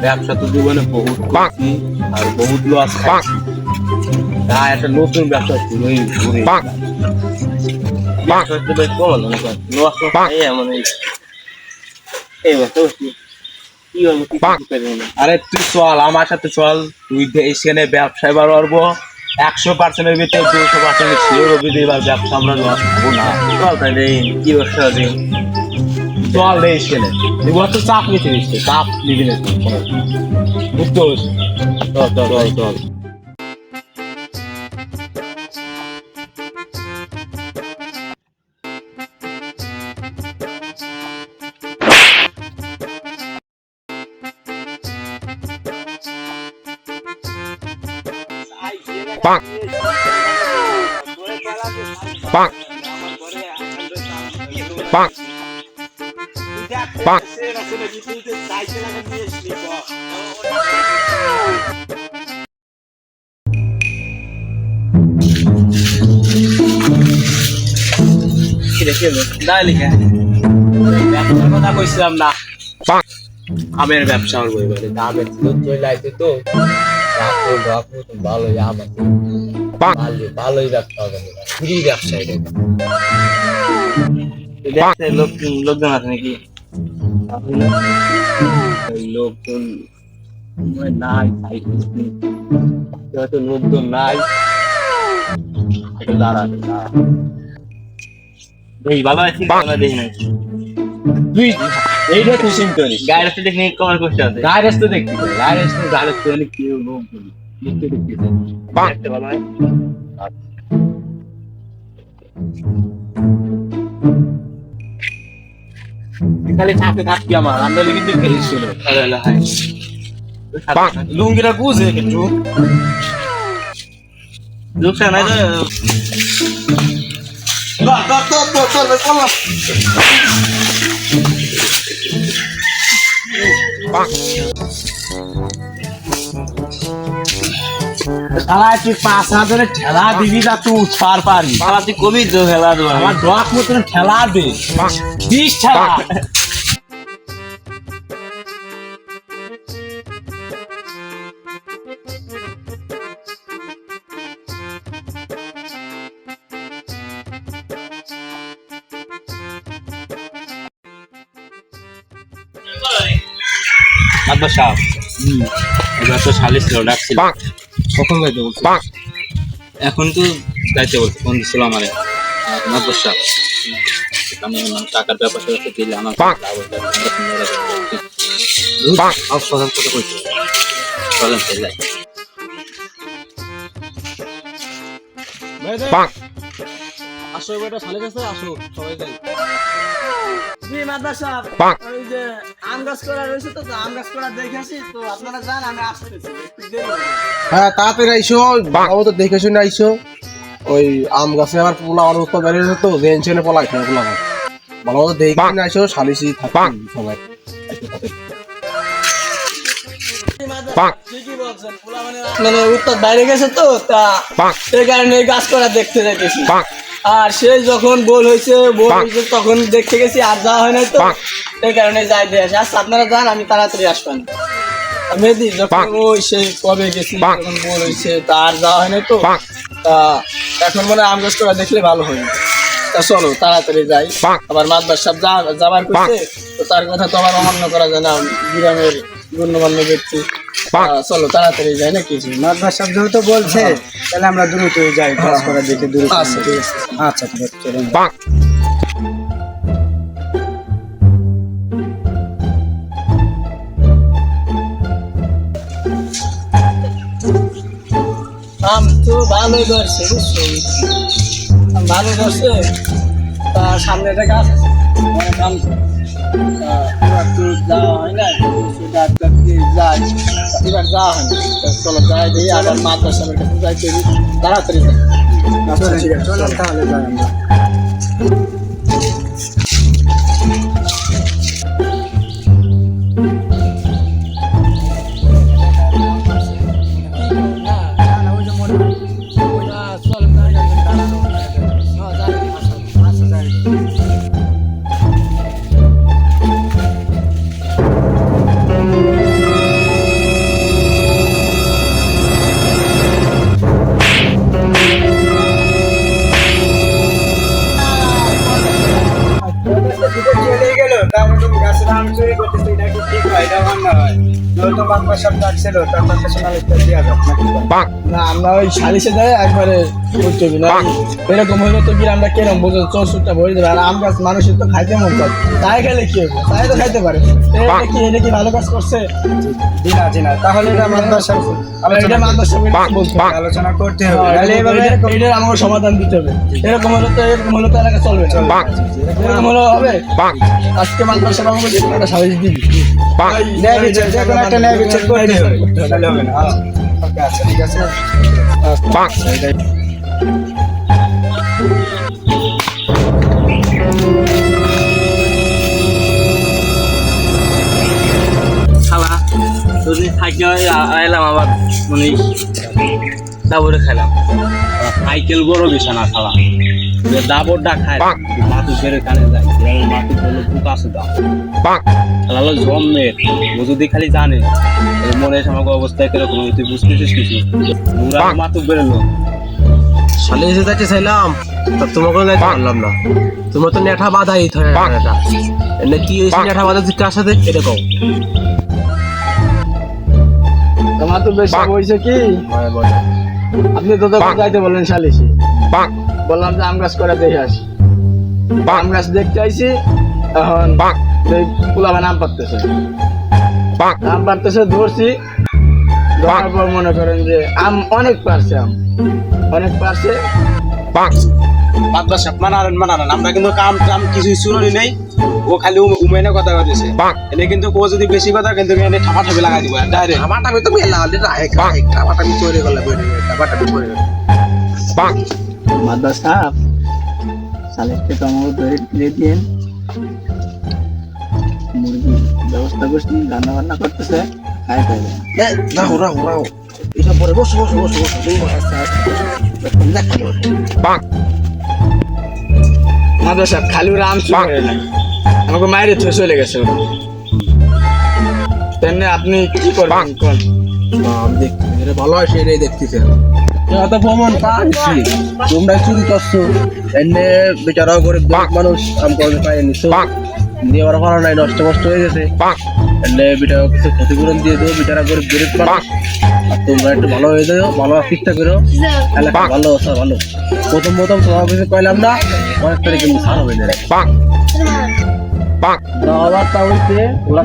ব্যবসা তো জীবনে বহুত করছি আর বহুত লস খাচ্ছি। তাই একটা নতুন ব্যবসা শুরুই ঘুরে বেশ কম হলো না লস এমন এই বছর কি হলো আরে তুই চল আমার সাথে চল তুই এখানে ব্যবসায় বার করবো 100%-এর ভিতরে 200% শিওর হবি এবার ব্যবসা আমরা লস খাবো না। চল তাহলে কি ব্যবসা আছে চল রে এখানে এবার তো চাপ নিতে দিচ্ছে চাপ নিবি না বুঝতে চল চল চল চল Bonk. Bonk. Bonk. Bonk. কথা কইছিলাম না Bonk. আমের ব্যবসা করবো এবারে আমের চলে আসছে তো ভালোই আম আছে ভালোই ব্যবসা হবে ফ্রি ব্যবসা এটা দেখতে লোকজন আছে নাকি লোকজন নাই হয়তো লোকজন নাই দাঁড়া দেখি ভালো আছি দেখি না তুই এইটা তুই চিন্তা করিস গায়ের রাস্তা দেখে কমার করতে হবে গায়ের রাস্তা দেখবি গায়ের রাস্তা অনেক কেউ লোকজন দেখতে দেখতে ভালো হয় খালি থাকতে থাকবি আমার আমরা কিন্তু খেলিস ছিল লুঙ্গিটা বুঝে একটু লোকটা নাই তুই 5,000 ঠেলা দিবি না তুই উৎপার পারবি তুই কবি তো ঠেলা দেবো আমার ডক মতন ঠেলা দে 20 ঠেলা আব্বা সাহেব এবার তো সালিশ ছিল ডাকছিল কখন যাইতে বলছে এখন তো যাইতে বলছে ফোন দিছিল আমারে আব্বা সাহেব আমি টাকার ব্যাপারটা দিলে আমার কথা কইছে চলেন যাই আসো এবারে সালিশ আছে আসো সবাই যাই ওই যে আম গাছ করা রয়েছে তো আম গাছ করা দেখে আসি তো আপনারা যান আমি আসতেছি হ্যাঁ তাড়াতাড়ি আইসো বাবা তো দেখে শুনে আইসো ওই আম গাছে আমার পোলা আমার উৎপাদ বেড়ে যেত জেনশনে পোলা খেয়ে পোলা ভালো মতো দেখে শুনে আইসো সালিশি থাকবেন সবাই মানে উত্তর বাইরে গেছে তো তা এই কারণে গাছ করা দেখতে যাইতেছি আর সে যখন গোল হয়েছে তখন দেখতে গেছি আর যাওয়া হয় নাই তো এই কারণে যাই দিয়ে আসে আচ্ছা আপনারা যান আমি তাড়াতাড়ি আসবেন মেহেদি যখন ওই সে কবে গেছি যখন গোল হয়েছে তা আর যাওয়া হয় নাই তো তা এখন মনে আম গাছ করা দেখলে ভালো হয় তা চলো তাড়াতাড়ি যাই আবার মাদবার সাহেব যাবার করছে তো তার কথা তো আবার অমান্য করা যায় না গ্রামের গণ্যমান্য ব্যক্তি চলো তাড়াতাড়ি যাই না কিছু মাদবার সাহেব যেহেতু বলছে তাহলে আমরা দ্রুত যাই কাজ করা দেখে দ্রুত আচ্ছা ঠিক আছে আচ্ছা ঠিক আছে চলুন আম তো ভালোই ধরছে বুঝছো ভালো ধরছে তা সামনে একটা গাছ আছে অনেক আম এবার তো যাওয়া হয় না যাই এবার যাওয়া হয় না চলো যাই দিই আবার মাদ্রাস সাহেবের কাছে যাইতে তাড়াতাড়ি যাই আচ্ছা ঠিক আছে চলো তাহলে যাই আমরা মনে হয় যেহেতু মাতবার সব ডাকছিল তার পার্সোনালিটি দেওয়া যাক নাকি ভাই? না আমরা ওই সালিশে দেয় একবারে করতে হবে না এরকম হলে তো কি আমরা কেরম বোঝো চোরটা ভরে দেবে আর আম গাছ মানুষের তো খাইতে মন চায় তাই খেলে কি হবে তাই তো খাইতে পারে এটা কি ভালো কাজ করছে জি না তাহলে এটা মাতবার সব এটা মাদ্রাসা সঙ্গে বলতে হবে। আলোচনা করতে হবে তাহলে এভাবে এটার আমাকে সমাধান দিতে হবে এরকম হলে তো এলাকা চলবে না এরকম হলে হবে আজকে মাদ্রাসা আমাকে যে কোনো একটা সালিশ দিবি ন্যায় বিচার যে কোনো একটা ন্যায় বিচার করতে হবে তাহলে হবে না ওকে আচ্ছা ঠিক আছে খালা যদি থাকি আইলাম আবার মানে দাবরে খাইলাম সাইকেল বড় বিছানা খালা দাবরটা খায় মাথু ফেরে কানে যায় মাথু বলে বুক আছে দাও খালা জন্মের ও যদি খালি জানে ওর মনে আমাকে অবস্থায় কিরকম তুই বুঝতেছিস কিছু ওরা মাথু বেরোলো সালিশে যাইতে চাইলাম তা তোমাকে যাইতে পারলাম না তোমার তো নেঠা বাধাই থাকে এটা এনে কি হয়েছে নেঠা বাধা কার সাথে এটা কও তোমার তো বেশি হয়েছে কি আপনি তো তখন যাইতে বললেন সালিশে বললাম যে আম গাছ করে দেখে আসি আম গাছ দেখতে আইছি এখন পোলাবা নাম পারতেছে ধরছি ধরার পর মনে করেন যে আম অনেক পারছে মাদ্রাসা মানারেন আমরা কিন্তু কাম কাম কিছু শুনি নেই ও খালি উমেনে কথা কইতেছে এনে কিন্তু ও যদি বেশি কথা কিন্তু এনে ঠাপাঠাপি লাগাই দিব ডাইরেক্ট ঠাপাঠাপি তো মেলা হলে রাহে খায় ঠাপাঠাপি চলে গেল ঠাপাঠাপি করে মাদ্রাসা সালেককে তো আমাকে ধরে দিয়ে দিন মুরগি ব্যবস্থা করছি রান্না বান্না করতেছে খাই পাইবে রাও এটা পরে বসো দুই মাদ্রাসা খালি ওরা আম চুরি করে নাই আমাকে মায়ের থুয়ে চলে গেছে ওরা তেমনি আপনি কি করবেন কোন দেখতে এটা ভালো হয় সেটাই দেখতেছে অত প্রমাণ পাচ্ছি তোমরা চুরি করছো এনে বেচারা করে মানুষ কাম করতে পারেনি তো দিয়ে ওরা ভালো নাই নষ্ট কষ্ট হয়ে গেছে এনে বেটা কিছু ক্ষতিপূরণ দিয়ে দেবো বেচারা করে গরিব মানুষ আর তোমরা একটু ভালো হয়ে যাও ভালো ঠিকঠাক করো এলাকা ভালো আছে ভালো প্রথম তোমার কিছু কইলাম না অনেক তারিখ কিন্তু সার হয়ে যায় আবার তা হইছে ওরা